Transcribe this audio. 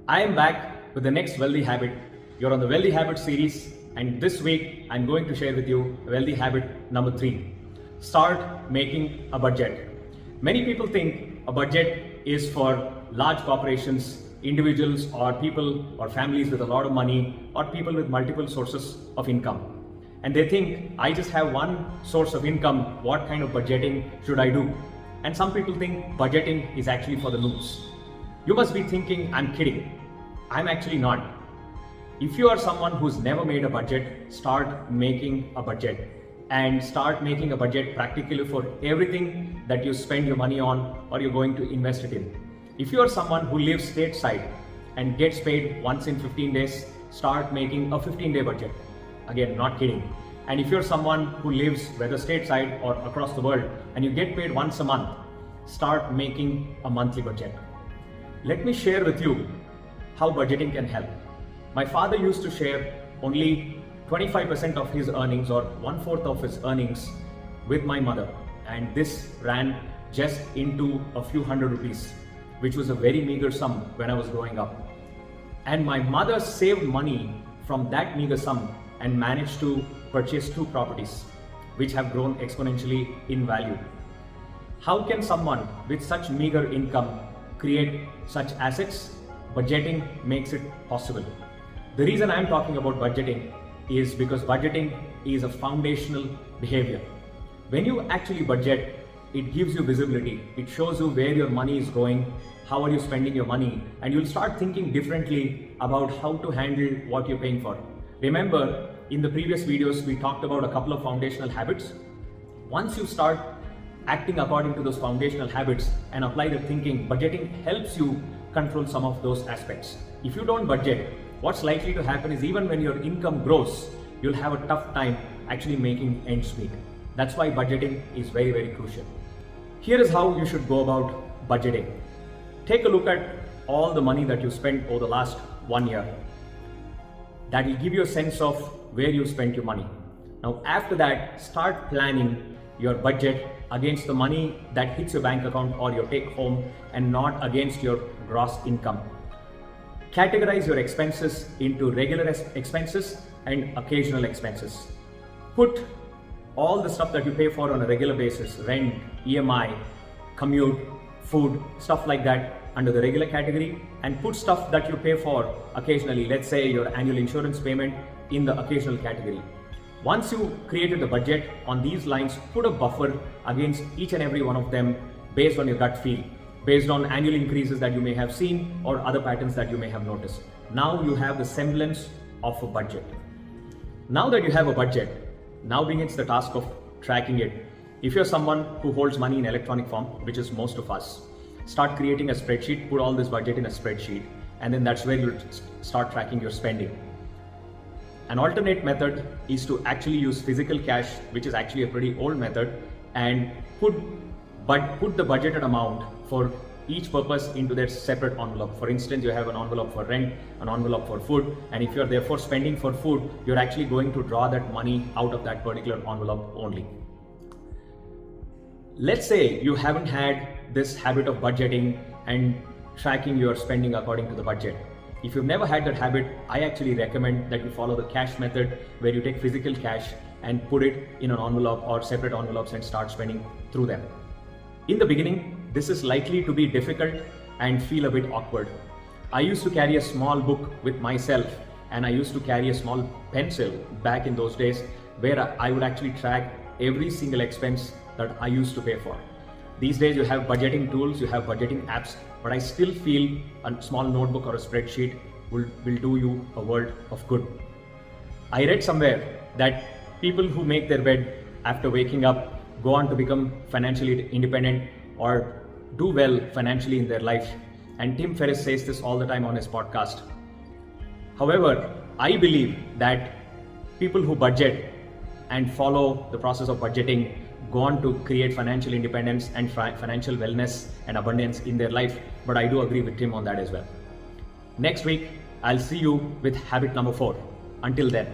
I am back with the next wealthy habit. You're on the wealthy habit series, and this week I'm going to share with you wealthy habit number 3. Start making a budget. Many people think a budget is for large corporations, individuals, or people or families with a lot of money, or people with multiple sources of income. And they think, I just have one source of income, what kind of budgeting should I do? And some people think budgeting is actually for the noobs. You must be thinking, I'm kidding. I'm actually not. If you are someone who's never made a budget, start making a budget and start making a budget practically for everything that you spend your money on or you're going to invest it in. If you are someone who lives stateside and gets paid once in 15 days, start making a 15-day budget. Again, not kidding. And if you're someone who lives whether stateside or across the world and you get paid once a month, start making a monthly budget. Let me share with you how budgeting can help. My father used to share only 25% of his earnings or 1/4 of his earnings with my mother, and this ran just into a few hundred rupees, which was a very meager sum when I was growing up. And my mother saved money from that meager sum and managed to purchase 2 properties, which have grown exponentially in value. How can someone with such meager income create such assets? Budgeting makes it possible. The reason I'm talking about budgeting is because budgeting is a foundational behavior. When you actually budget, it gives you visibility. It shows you where your money is going, how are you spending your money, and you'll start thinking differently about how to handle what you're paying for. Remember, in the previous videos, we talked about a couple of foundational habits. Once you start acting according to those foundational habits and apply the thinking, budgeting helps you control some of those aspects. If you don't budget, what's likely to happen is even when your income grows, you'll have a tough time actually making ends meet. That's why budgeting is very, very crucial. Here is how you should go about budgeting. Take a look at all the money that you spent over the last 1 year. That will give you a sense of where you spent your money. Now, after that, start planning your budget against the money that hits your bank account or your take home and not against your gross income. Categorize your expenses into regular expenses and occasional expenses. Put all the stuff that you pay for on a regular basis, rent, EMI, commute, food, stuff like that, under the regular category, and put stuff that you pay for occasionally, let's say your annual insurance payment, in the occasional category. Once you created the budget on these lines, put a buffer against each and every one of them based on your gut feel, based on annual increases that you may have seen or other patterns that you may have noticed. Now you have the semblance of a budget. Now that you have a budget, now begins the task of tracking it. If you're someone who holds money in electronic form, which is most of us, start creating a spreadsheet, put all this budget in a spreadsheet, and then that's where you'll start tracking your spending. An alternate method is to actually use physical cash, which is actually a pretty old method, and put the budgeted amount for each purpose into their separate envelope. For instance, you have an envelope for rent, an envelope for food, and if you're therefore spending for food, you're actually going to draw that money out of that particular envelope only. Let's say you haven't had this habit of budgeting and tracking your spending according to the budget. If you've never had that habit, I actually recommend that you follow the cash method, where you take physical cash and put it in an envelope or separate envelopes and start spending through them. In the beginning, this is likely to be difficult and feel a bit awkward. I used to carry a small book with myself, and I used to carry a small pencil back in those days, where I would actually track every single expense that I used to pay for. These days you have budgeting tools, you have budgeting apps, but I still feel a small notebook or a spreadsheet will do you a world of good. I read somewhere that people who make their bed after waking up go on to become financially independent or do well financially in their life. And Tim Ferriss says this all the time on his podcast. However, I believe that people who budget and follow the process of budgeting go on to create financial independence and financial wellness and abundance in their life. But I do agree with Tim on that as well. Next week, I'll see you with habit number 4. Until then.